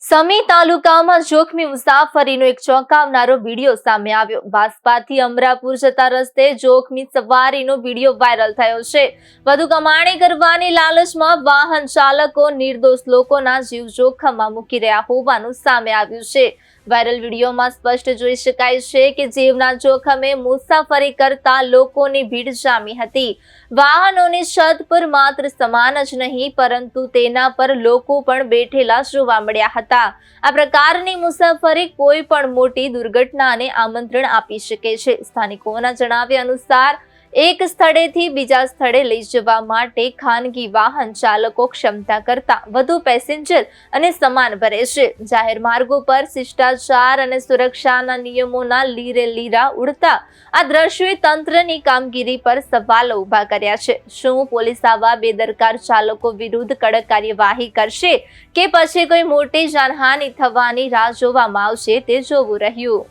સમી તાલુકામાં જોખમી મુસાફરીનો એક ચોંકાવનારો વિડીયો સામે આવ્યો। બાસપાથી અમરાપુર જતા રસ્તે જોખમી સવારીનો વિડીયો વાયરલ થયો છે। વધુ કમાણી કરવાની લાલચમાં વાહન ચાલકો નિર્દોષ લોકોના જીવ જોખમમાં મૂકી રહ્યા હોવાનું સામે આવ્યું છે। વાયરલ વિડીયોમાં સ્પષ્ટ જોઈ શકાય છે કે જીવના જોખમે મુસાફરી કરતા લોકોની ભીડ જામી હતી। વાહનોની છત પર માત્ર સામાન જ નહીં પરંતુ તેના પર લોકો પણ બેઠેલા જોવા મળ્યા હતા। આ પ્રકારની મુસાફરી કોઈ પણ મોટી દુર્ઘટનાને આમંત્રણ આપી શકે છે। સ્થાનિકોના જણાવ્યા અનુસાર એક સ્થળેથી બીજા સ્થળે લઈ જવા માટે ખાનગી વાહન ચાલકો ક્ષમતા કરતા વધુ પેસેન્જર અને સામાન ભરે છે। જાહેર માર્ગો પર શિષ્ટાચાર અને સુરક્ષાના નિયમોના લીરે લીરા ઉડતા આ દ્રશ્યોએ તંત્રની કામગીરી પર સવાલો ઉભા કર્યા છે। શું પોલીસ આવા બેદરકાર ચાલકો વિરુદ્ધ કડક કાર્યવાહી કરશે કે પછી કોઈ મોટી જાનહાનિ થવાની રાહ જોવામાં આવશે તે જોવું રહ્યું।